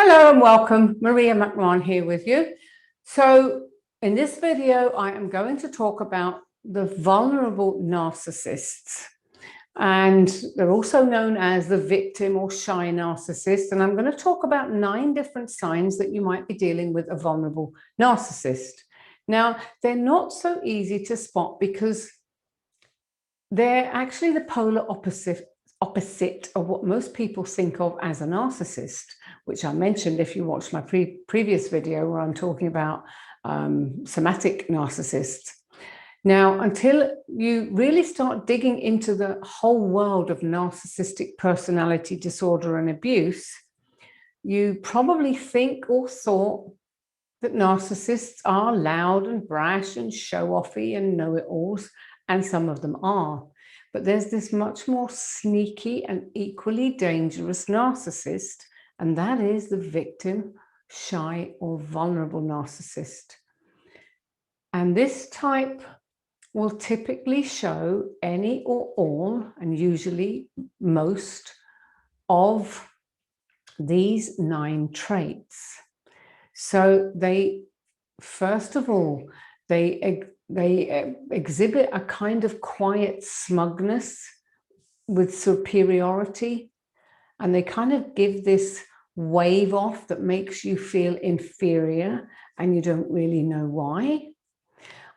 Hello and welcome, Maria McMahon here with you. So in this video, I am going to talk about the vulnerable narcissists, and they're also known as the victim or shy narcissist. And I'm going to talk about 9 different signs that you might be dealing with a vulnerable narcissist. Now, they're not so easy to spot because they're actually the polar opposite of what most people think of as a narcissist, which I mentioned if you watched my previous video where I'm talking about somatic narcissists. Now, until you really start digging into the whole world of narcissistic personality disorder and abuse, you probably think or thought that narcissists are loud and brash and show-offy and know-it-alls, and some of them are. But there's this much more sneaky and equally dangerous narcissist, and that is the victim, shy, or vulnerable narcissist. And this type will typically show any or all, and usually most, of these 9 traits. So they, first of all, they exhibit a kind of quiet smugness with superiority, and they kind of give this wave off that makes you feel inferior and you don't really know why.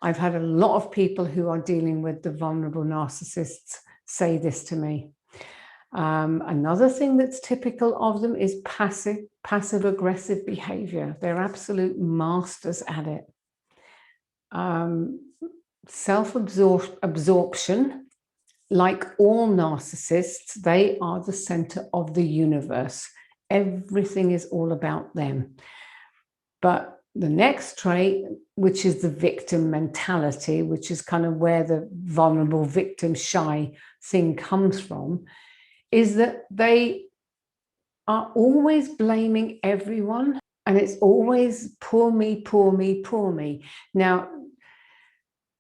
I've had a lot of people who are dealing with the vulnerable narcissists say this to me. Another thing that's typical of them is passive-aggressive behavior. They're absolute masters at it. Self-absorption, like all narcissists, they are the center of the universe. Everything is all about them. But the next trait, which is the victim mentality, which is kind of where the vulnerable victim shy thing comes from, is that they are always blaming everyone, and it's always poor me, poor me, poor me. Now,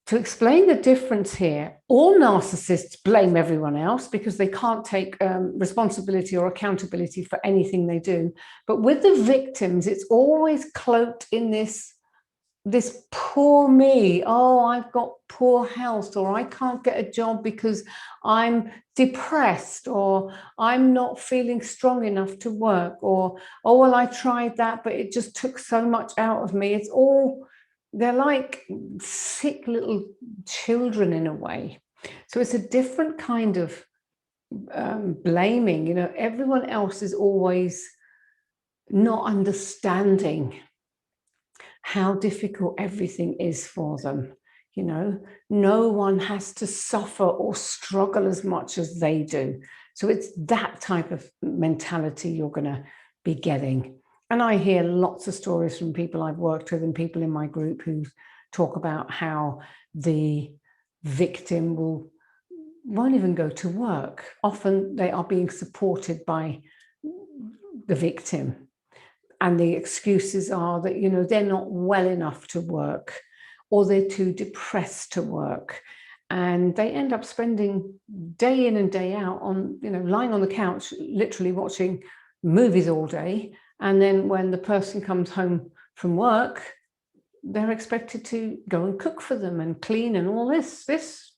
to explain the difference here, all narcissists blame everyone else because they can't take responsibility or accountability for anything they do. But with the victims, it's always cloaked in this poor me. Oh, I've got poor health, or I can't get a job because I'm depressed, or I'm not feeling strong enough to work, or, oh, well, I tried that, but it just took so much out of me. It's all, they're like sick little children in a way. So it's a different kind of blaming. You know, everyone else is always not understanding how difficult everything is for them. You know, no one has to suffer or struggle as much as they do. So it's that type of mentality you're going to be getting. And I hear lots of stories from people I've worked with and people in my group who talk about how the victim won't even go to work. Often they are being supported by the victim. And the excuses are that, you know, they're not well enough to work, or they're too depressed to work. And they end up spending day in and day out on, you know, lying on the couch, literally watching movies all day. And then when the person comes home from work, they're expected to go and cook for them and clean and all this. This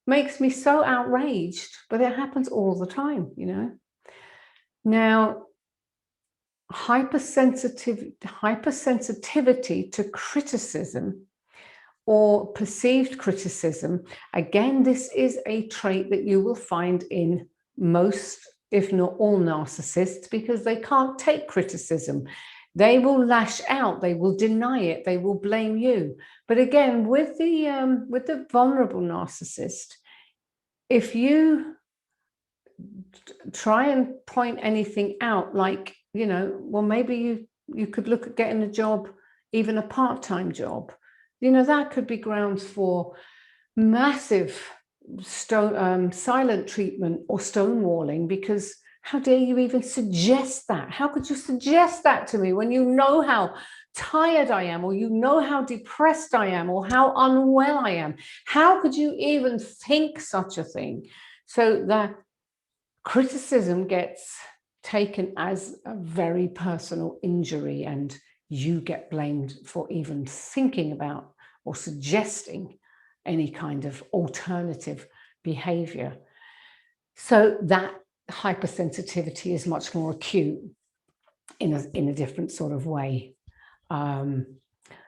makes me so outraged, but it happens all the time, you know. Now, hypersensitivity to criticism or perceived criticism, again, this is a trait that you will find in most, if not all, narcissists, because they can't take criticism. They will lash out, they will deny it, they will blame you. But again, with the vulnerable narcissist, if you try and point anything out, like, you know, well, maybe you could look at getting a job, even a part-time job, you know, that could be grounds for massive silent treatment or stonewalling, because how dare you even suggest that? How could you suggest that to me when you know how tired I am, or you know how depressed I am, or how unwell I am? How could you even think such a thing? So that criticism gets taken as a very personal injury, and you get blamed for even thinking about or suggesting any kind of alternative behavior. So that hypersensitivity is much more acute in a different sort of way.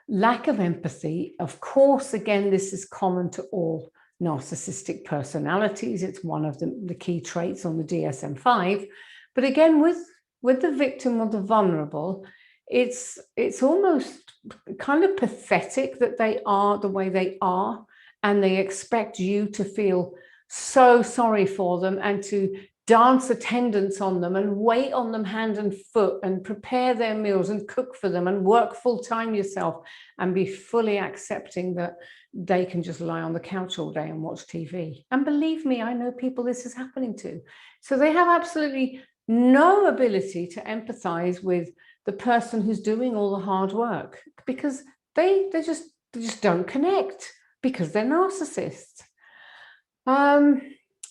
Lack of empathy, of course, again, this is common to all narcissistic personalities. It's one of the key traits on the DSM-5. But again, with the victim or the vulnerable, it's almost kind of pathetic that they are the way they are, and they expect you to feel so sorry for them and to dance attendance on them and wait on them hand and foot and prepare their meals and cook for them and work full-time yourself and be fully accepting that they can just lie on the couch all day and watch TV. And believe me, I know people this is happening to. So they have absolutely no ability to empathize with the person who's doing all the hard work, because they just don't connect, because they're narcissists.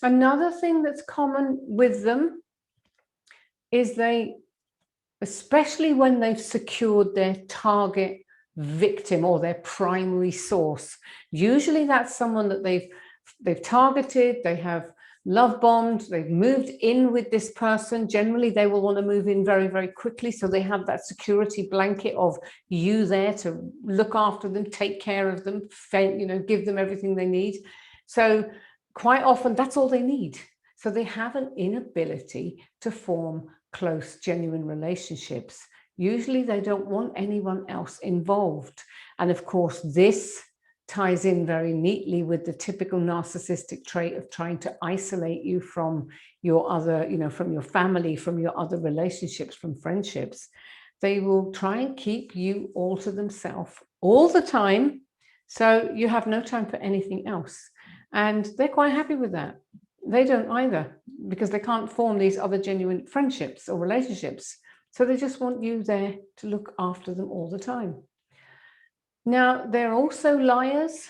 Another thing that's common with them is they, especially when they've secured their target victim or their primary source, usually that's someone that they've targeted, they have love bombed, they've moved in with this person. Generally, they will want to move in very, very quickly. So they have that security blanket of you there to look after them, take care of them, give them everything they need. So quite often that's all they need. So they have an inability to form close, genuine relationships. Usually they don't want anyone else involved. And of course, this ties in very neatly with the typical narcissistic trait of trying to isolate you from your other, from your family, from your other relationships, from friendships. They will try and keep you all to themselves all the time. So you have no time for anything else. And they're quite happy with that. They don't either, because they can't form these other genuine friendships or relationships. So they just want you there to look after them all the time. Now, they're also liars.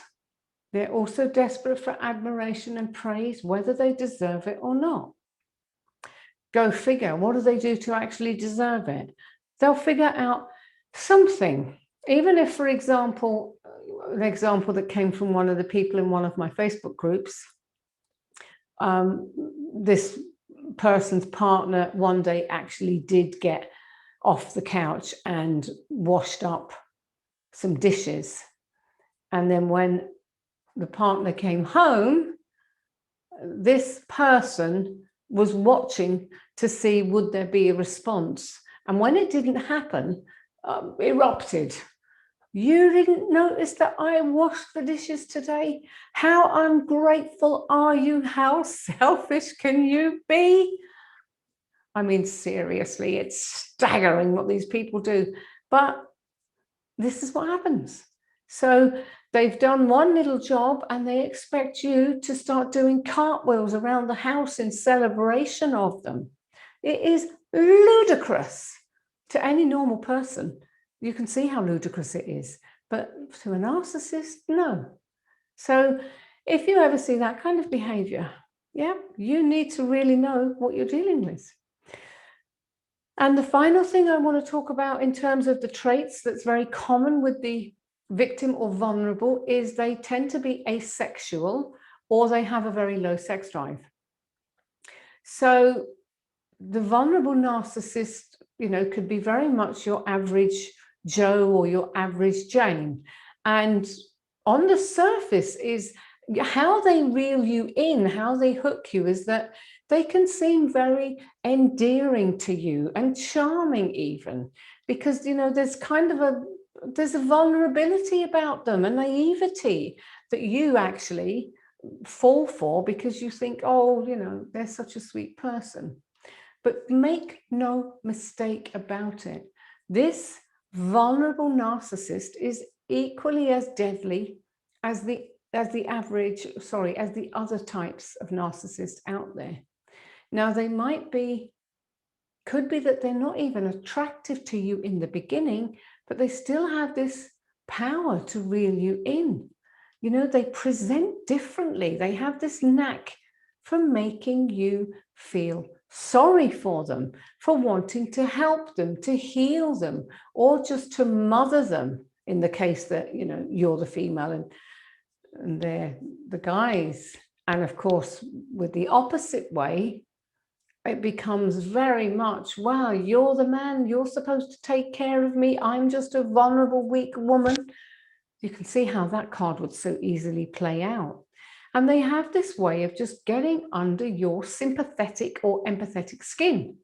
They're also desperate for admiration and praise, whether they deserve it or not. Go figure, what do they do to actually deserve it? They'll figure out something. Even if, for example, an example that came from one of the people in one of my Facebook groups, this person's partner one day actually did get off the couch and washed up some dishes. And then when the partner came home, this person was watching to see would there be a response. And when it didn't happen, erupted. You didn't notice that I washed the dishes today? How ungrateful are you? How selfish can you be? I mean, seriously, it's staggering what these people do. But this is what happens. So they've done one little job and they expect you to start doing cartwheels around the house in celebration of them. It is ludicrous to any normal person. You can see how ludicrous it is, but to a narcissist, no. So if you ever see that kind of behavior, you need to really know what you're dealing with. And the final thing I want to talk about in terms of the traits that's very common with the victim or vulnerable is they tend to be asexual, or they have a very low sex drive. So the vulnerable narcissist, could be very much your average Joe or your average Jane. And on the surface is how they reel you in, how they hook you, is that they can seem very endearing to you and charming even, because, there's kind of there's a vulnerability about them, a naivety that you actually fall for because you think, oh, they're such a sweet person. But make no mistake about it. This vulnerable narcissist is equally as deadly as the other types of narcissists out there. Now, they could be that they're not even attractive to you in the beginning, but they still have this power to reel you in. They present differently. They have this knack for making you feel sorry for them, for wanting to help them, to heal them, or just to mother them in the case that, you know, you're the female and they're the guys. And of course, with the opposite way, it becomes very much, wow, you're the man, you're supposed to take care of me, I'm just a vulnerable, weak woman. You can see how that card would so easily play out. And they have this way of just getting under your sympathetic or empathetic skin.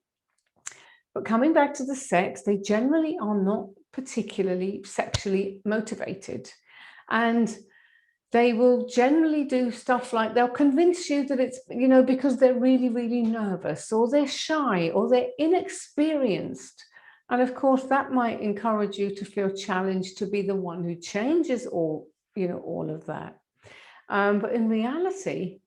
But coming back to the sex, they generally are not particularly sexually motivated. And they will generally do stuff like they'll convince you that it's, you know, because they're really, really nervous, or they're shy, or they're inexperienced. And of course, that might encourage you to feel challenged to be the one who changes all, you know, all of that. But in reality,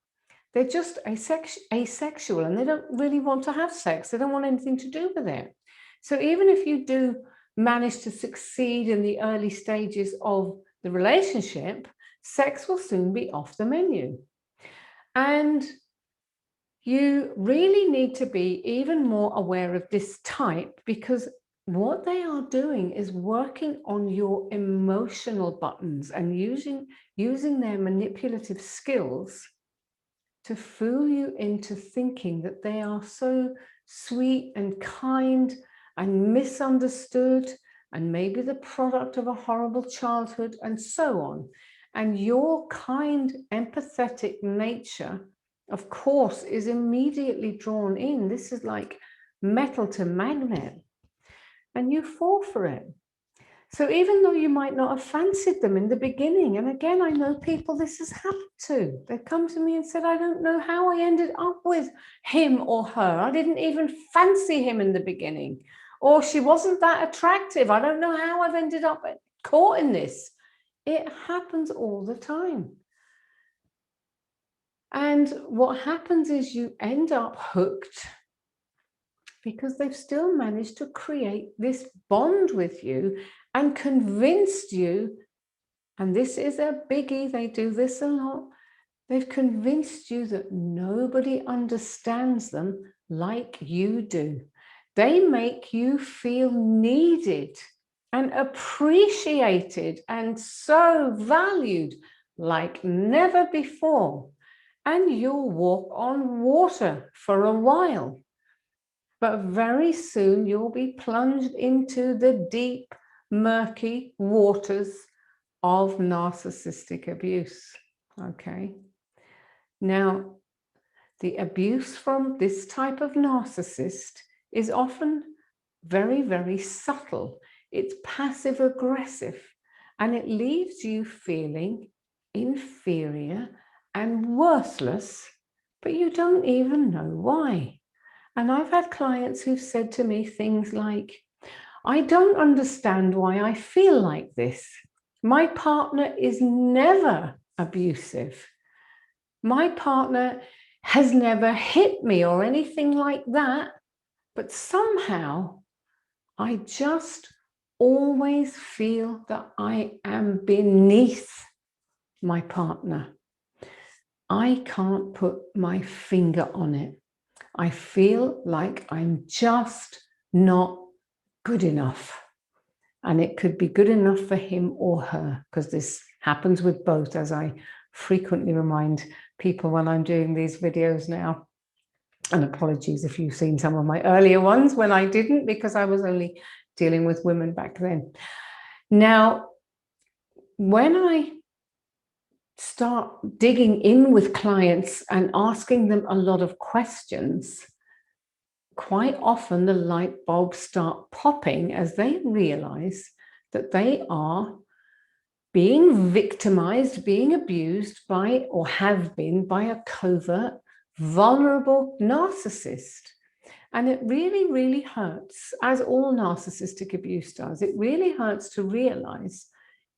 they're just asexual and they don't really want to have sex. They don't want anything to do with it. So even if you do manage to succeed in the early stages of the relationship, sex will soon be off the menu. And you really need to be even more aware of this type, because what they are doing is working on your emotional buttons and using their manipulative skills to fool you into thinking that they are so sweet and kind and misunderstood and maybe the product of a horrible childhood and so on. And your kind, empathetic nature, of course, is immediately drawn in. This is like metal to magnet, and you fall for it. So even though you might not have fancied them in the beginning, and again, I know people this has happened to. They've come to me and said, I don't know how I ended up with him or her. I didn't even fancy him in the beginning. Or she wasn't that attractive. I don't know how I've ended up caught in this. It happens all the time. And what happens is you end up hooked because they've still managed to create this bond with you and convinced you, and this is a biggie, they do this a lot, they've convinced you that nobody understands them like you do. They make you feel needed and appreciated and so valued like never before. And you'll walk on water for a while. But very soon you'll be plunged into the deep, murky waters of narcissistic abuse. Okay. Now, the abuse from this type of narcissist is often very, very subtle. It's passive aggressive, and it leaves you feeling inferior and worthless, but you don't even know why. And I've had clients who've said to me things like, I don't understand why I feel like this. My partner is never abusive. My partner has never hit me or anything like that, but somehow I just always feel that I am beneath my partner. I can't put my finger on it. I feel like I'm just not good enough. And it could be good enough for him or her, because this happens with both, as I frequently remind people when I'm doing these videos now. And apologies if you've seen some of my earlier ones when I didn't, because I was only dealing with women back then. Now, when I start digging in with clients and asking them a lot of questions, quite often the light bulbs start popping as they realize that they are being victimized, being abused by, or have been, by a covert, vulnerable narcissist. And it really, really hurts, as all narcissistic abuse does. It really hurts to realize,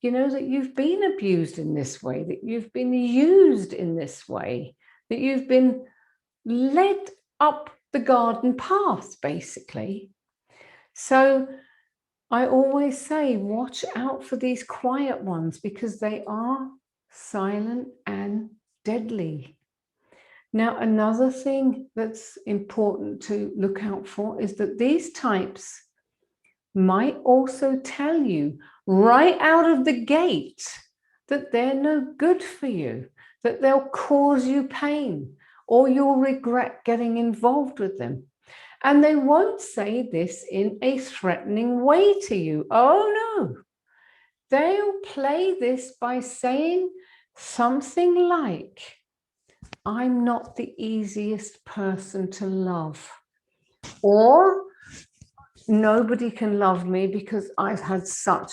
you know, that you've been abused in this way, that you've been used in this way, that you've been led up the garden path, basically. So I always say, watch out for these quiet ones, because they are silent and deadly. Now, another thing that's important to look out for is that these types might also tell you right out of the gate that they're no good for you, that they'll cause you pain, or you'll regret getting involved with them. And they won't say this in a threatening way to you. Oh no, they'll play this by saying something like, I'm not the easiest person to love, or nobody can love me because I've had such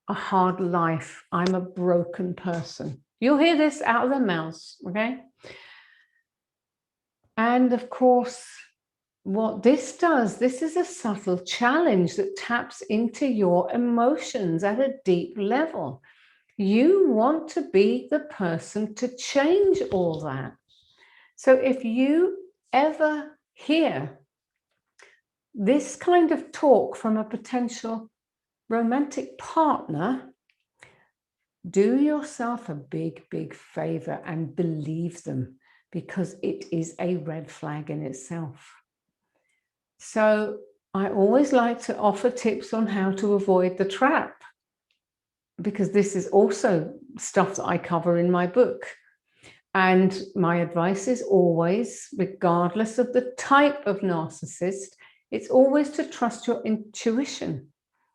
a hard life. I'm a broken person. You'll hear this out of their mouths, okay? And of course, what this does, this is a subtle challenge that taps into your emotions at a deep level. You want to be the person to change all that. So if you ever hear this kind of talk from a potential romantic partner, do yourself a big, big favor and believe them, because it is a red flag in itself. So I always like to offer tips on how to avoid the trap, because this is also stuff that I cover in my book. And my advice is always, regardless of the type of narcissist, it's always to trust your intuition.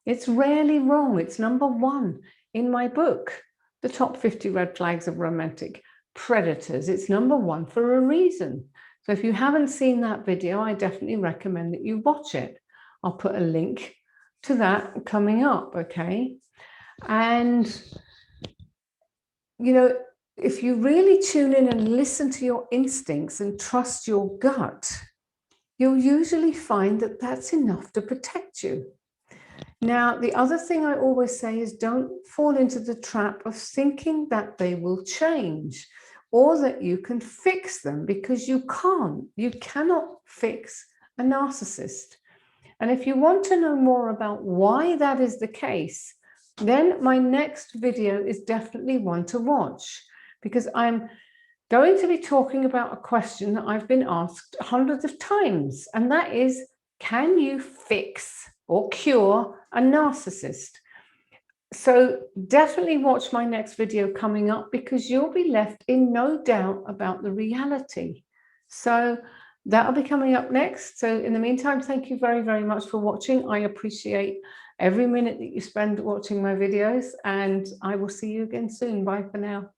It's rarely wrong. It's number one in my book, The Top 50 Red Flags of Romantic Predators. It's number one for a reason. So if you haven't seen that video, I definitely recommend that you watch it. I'll put a link to that coming up, okay? And, you know, if you really tune in and listen to your instincts and trust your gut, you'll usually find that that's enough to protect you. Now, the other thing I always say is don't fall into the trap of thinking that they will change or that you can fix them, because you can't. You cannot fix a narcissist. And if you want to know more about why that is the case, then my next video is definitely one to watch, because I'm going to be talking about a question that I've been asked hundreds of times, and that is, can you fix or cure a narcissist? So definitely watch my next video coming up, because you'll be left in no doubt about the reality. So that'll be coming up next. So in the meantime, thank you very, very much for watching. I appreciate every minute that you spend watching my videos, and I will see you again soon. Bye for now.